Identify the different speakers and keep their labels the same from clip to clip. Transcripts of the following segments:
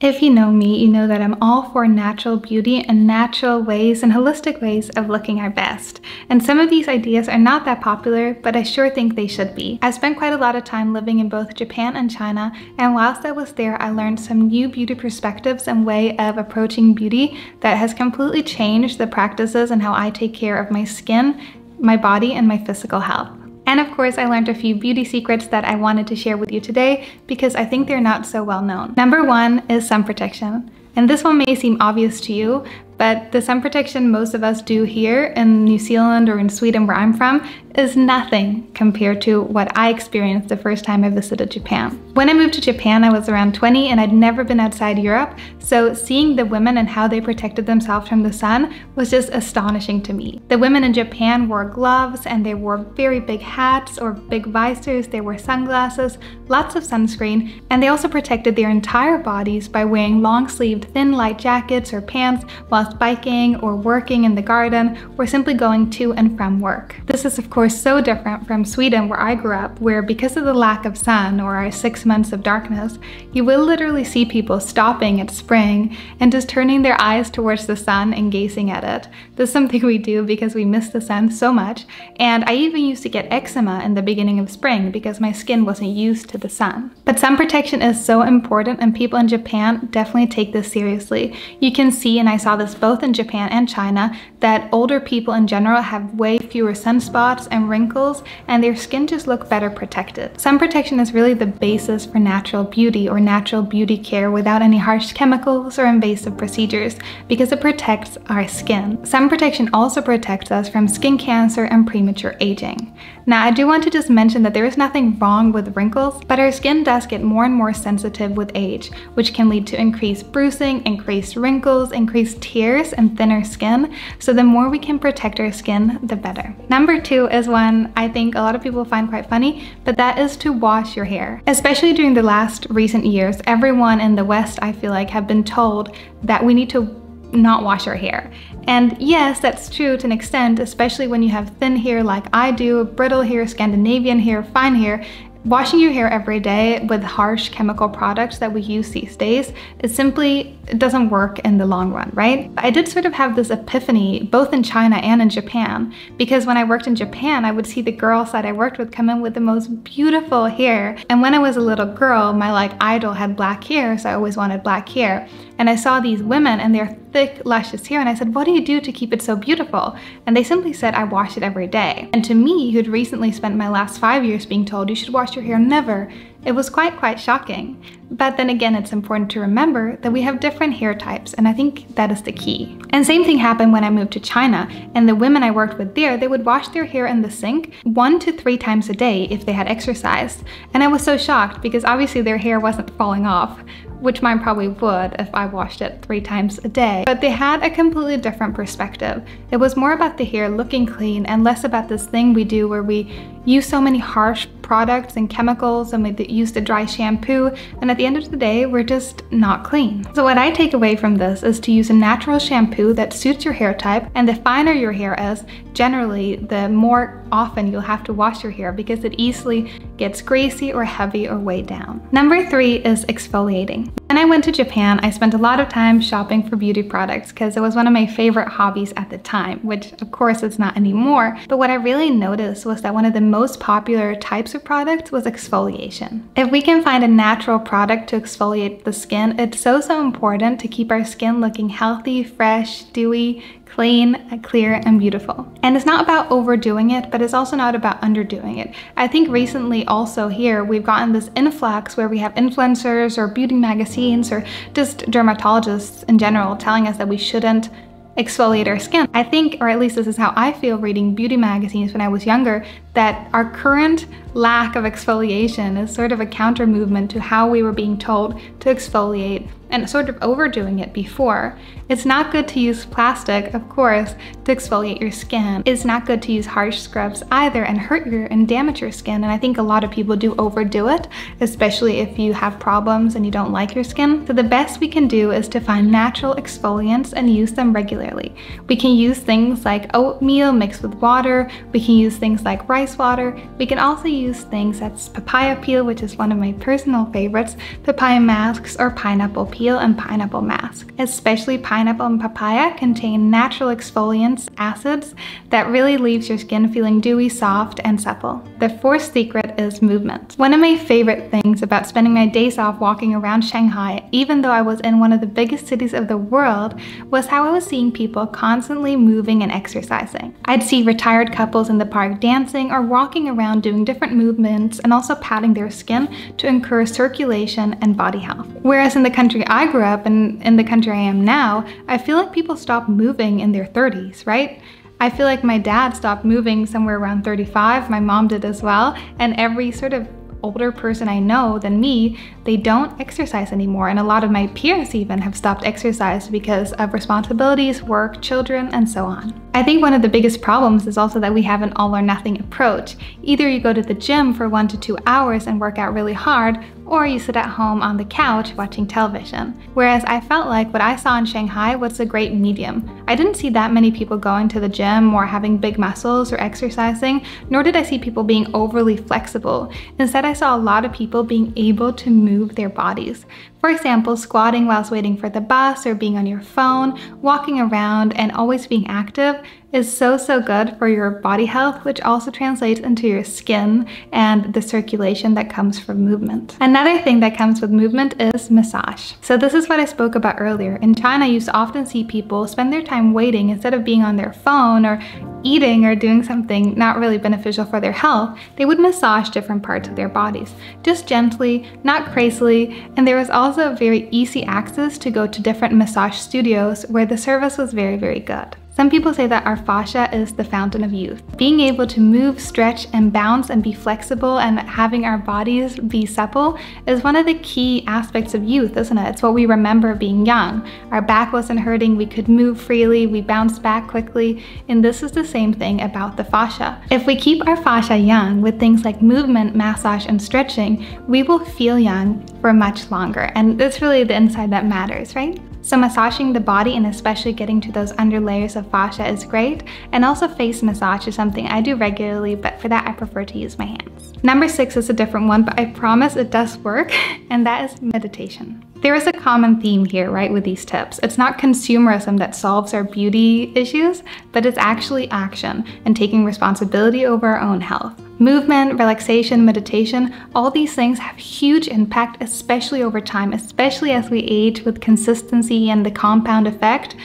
Speaker 1: If you know me, you know that I'm all for natural beauty and natural ways and holistic ways of looking our best. And some of these ideas are not that popular, but I sure think they should be. I spent quite a lot of time living in both Japan and China, and whilst I was there, I learned some new beauty perspectives and way of approaching beauty that has completely changed the practices and how I take care of my skin, my body, and my physical health. And of course, I learned a few beauty secrets that I wanted to share with you today because I think they're not so well known. Number one is sun protection. And this one may seem obvious to you, but the sun protection most of us do here in New Zealand or in Sweden, where I'm from, is nothing compared to what I experienced the first time I visited Japan. When I moved to Japan, I was around 20 and I'd never been outside Europe, so seeing the women and how they protected themselves from the sun was just astonishing to me. The women in Japan wore gloves and they wore very big hats or big visors, they wore sunglasses, lots of sunscreen, and they also protected their entire bodies by wearing long-sleeved thin light jackets or pants whilst biking or working in the garden or simply going to and from work. This is of course so different from Sweden, where I grew up, where because of the lack of sun or our 6 months of darkness, you will literally see people stopping at spring and just turning their eyes towards the sun and gazing at it. This is something we do because we miss the sun so much, and I even used to get eczema in the beginning of spring because my skin wasn't used to the sun. But sun protection is so important, and people in Japan definitely take this seriously. You can see, and I saw this both in Japan and China, that older people in general have way fewer sunspots and wrinkles, and their skin just look better protected. Sun protection is really the basis for natural beauty or natural beauty care without any harsh chemicals or invasive procedures because it protects our skin. Sun protection also protects us from skin cancer and premature aging. Now, I do want to just mention that there is nothing wrong with wrinkles, but our skin does get more and more sensitive with age, which can lead to increased bruising, increased wrinkles, increased tears, and thinner skin. So the more we can protect our skin, the better. Number two is one I think a lot of people find quite funny, but that is to wash your hair. Especially during the last recent years, everyone in the West, I feel like, have been told that we need to not wash our hair. And yes, that's true to an extent, especially when you have thin hair like I do, brittle hair, Scandinavian hair, fine hair. Washing your hair every day with harsh chemical products that we use these days, it doesn't work in the long run, right? I did sort of have this epiphany both in China and in Japan, because when I worked in Japan, I would see the girls that I worked with come in with the most beautiful hair. And when I was a little girl, my idol had black hair, so I always wanted black hair. And I saw these women and their thick, luscious hair, and I said, what do you do to keep it so beautiful? And they simply said, I wash it every day. And to me, who'd recently spent my last 5 years being told you should wash your hair never, it was quite shocking. But then again, it's important to remember that we have different hair types, and I think that is the key. And same thing happened when I moved to China, and the women I worked with there, they would wash their hair in the sink 1 to 3 times a day if they had exercised. And I was so shocked because obviously their hair wasn't falling off, which mine probably would if I washed it 3 times a day. But they had a completely different perspective. It was more about the hair looking clean and less about this thing we do where we use so many harsh products and chemicals, and we use the dry shampoo, and at the end of the day, we're just not clean. So what I take away from this is to use a natural shampoo that suits your hair type, and the finer your hair is, generally, the more often you'll have to wash your hair because it easily gets greasy or heavy or weighed down. Number 3 is exfoliating. When I went to Japan, I spent a lot of time shopping for beauty products because it was one of my favorite hobbies at the time, which of course it's not anymore. But what I really noticed was that one of the most popular types of products was exfoliation. If we can find a natural product to exfoliate the skin, it's so important to keep our skin looking healthy, fresh, dewy, clean, clear, and beautiful. And it's not about overdoing it, but it's also not about underdoing it. I think recently also here, we've gotten this influx where we have influencers or beauty magazines or just dermatologists in general telling us that we shouldn't exfoliate our skin. I think, or at least this is how I feel reading beauty magazines when I was younger, that our current lack of exfoliation is sort of a counter movement to how we were being told to exfoliate and sort of overdoing it before. It's not good to use plastic, of course, to exfoliate your skin. It's not good to use harsh scrubs either and hurt and damage your skin. And I think a lot of people do overdo it, especially if you have problems and you don't like your skin. So the best we can do is to find natural exfoliants and use them regularly. We can use things like oatmeal mixed with water. We can use things like rice rice water. We can also use things that's papaya peel, which is one of my personal favorites, papaya masks, or pineapple peel and pineapple mask. Especially pineapple and papaya contain natural exfoliants, acids, that really leaves your skin feeling dewy, soft, and supple. The fourth secret is movement. One of my favorite things about spending my days off walking around Shanghai, even though I was in one of the biggest cities of the world, was how I was seeing people constantly moving and exercising. I'd see retired couples in the park dancing or walking around doing different movements and also patting their skin to encourage circulation and body health. Whereas in the country I grew up and in the country I am now, I feel like people stop moving in their 30s, right? I feel like my dad stopped moving somewhere around 35, my mom did as well, and every sort of older person I know than me, they don't exercise anymore, and a lot of my peers even have stopped exercise because of responsibilities, work, children, and so on. I think one of the biggest problems is also that we have an all or nothing approach. Either you go to the gym for 1 to 2 hours and work out really hard, or you sit at home on the couch watching television. Whereas I felt like what I saw in Shanghai was a great medium. I didn't see that many people going to the gym or having big muscles or exercising, nor did I see people being overly flexible. Instead, I saw a lot of people being able to move their bodies. For example, squatting whilst waiting for the bus, or being on your phone, walking around, and always being active is so good for your body health, which also translates into your skin and the circulation that comes from movement. Another thing that comes with movement is massage. So this is what I spoke about earlier. In China, I used to often see people spend their time waiting instead of being on their phone or eating or doing something not really beneficial for their health. They would massage different parts of their bodies, just gently, not crazily, and there was also very easy access to go to different massage studios where the service was very good. Some people say that our fascia is the fountain of youth. Being able to move, stretch, and bounce and be flexible and having our bodies be supple is one of the key aspects of youth, isn't it? It's what we remember being young. Our back wasn't hurting, we could move freely, we bounced back quickly, and this is the same thing about the fascia. If we keep our fascia young with things like movement, massage, and stretching, we will feel young for much longer, and it's really the inside that matters, right? So massaging the body and especially getting to those under layers of fascia is great, and also face massage is something I do regularly, but for that I prefer to use my hands. Number 6 is a different one, but I promise it does work, and that is meditation. There is a common theme here, right, with these tips. It's not consumerism that solves our beauty issues, but it's actually action and taking responsibility over our own health. Movement, relaxation, meditation, all these things have huge impact, especially over time, especially as we age with consistency and the compound effect,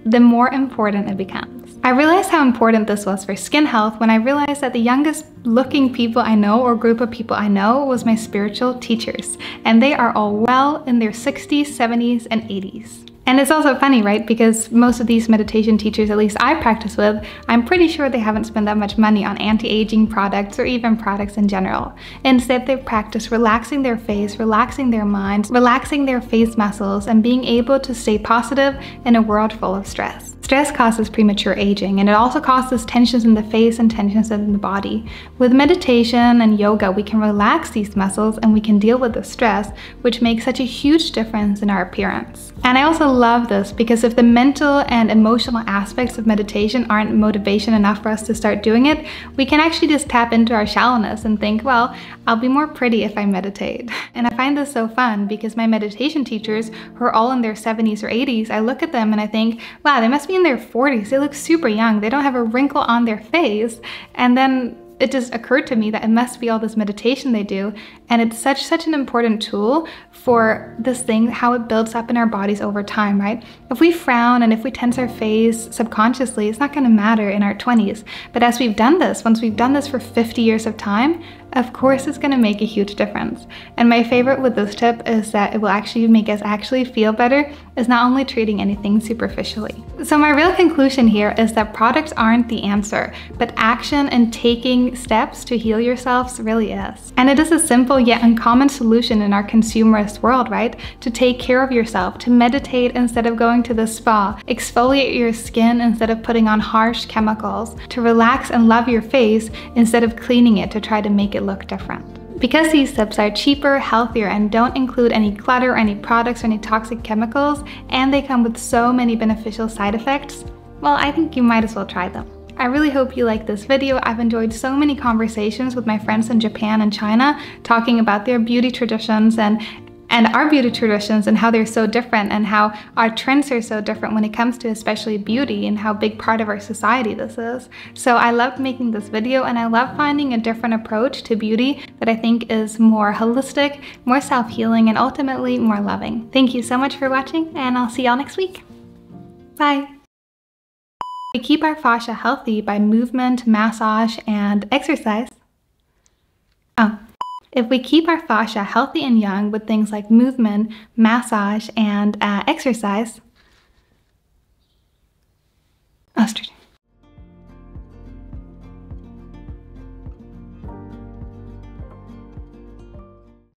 Speaker 1: the more important it becomes. I realized how important this was for skin health when I realized that the youngest looking people I know or group of people I know was my spiritual teachers, and they are all well in their 60s, 70s, and 80s. And it's also funny, right? Because most of these meditation teachers, at least I practice with, I'm pretty sure they haven't spent that much money on anti-aging products or even products in general. Instead, they practice relaxing their face, relaxing their minds, relaxing their face muscles, and being able to stay positive in a world full of stress. Stress causes premature aging, and it also causes tensions in the face and tensions in the body. With meditation and yoga, we can relax these muscles and we can deal with the stress, which makes such a huge difference in our appearance. And I also love this because if the mental and emotional aspects of meditation aren't motivation enough for us to start doing it, we can actually just tap into our shallowness and think, well, I'll be more pretty if I meditate. And I find this so fun because my meditation teachers, who are all in their 70s or 80s, I look at them and I think, wow, they must be in their 40s. They look super young. They don't have a wrinkle on their face. And then it just occurred to me that it must be all this meditation they do, and it's such an important tool for this thing, how it builds up in our bodies over time, right? If we frown and if we tense our face subconsciously, it's not going to matter in our 20s. But as we've done this, once we've done this for 50 years of time, of course it's going to make a huge difference. And my favorite with this tip is that it will actually make us actually feel better, is not only treating anything superficially. So my real conclusion here is that products aren't the answer, but action and taking steps to heal yourselves really is. And it is a simple yet uncommon solution in our consumerist world, right? To take care of yourself, to meditate instead of going to the spa, exfoliate your skin instead of putting on harsh chemicals, to relax and love your face instead of cleaning it to try to make it look different. Because these tips are cheaper, healthier, and don't include any clutter, any products, or any toxic chemicals, and they come with so many beneficial side effects, well, I think you might as well try them. I really hope you liked this video. I've enjoyed so many conversations with my friends in Japan and China talking about their beauty traditions and our beauty traditions and how they're so different and how our trends are so different when it comes to especially beauty and how big part of our society this is. So I loved making this video, and I love finding a different approach to beauty that I think is more holistic, more self-healing, and ultimately more loving. Thank you so much for watching, and I'll see y'all next week. Bye. We keep our fascia healthy by movement, massage, and exercise. If we keep our fascia healthy and young with things like movement, massage, and exercise. Estrogen.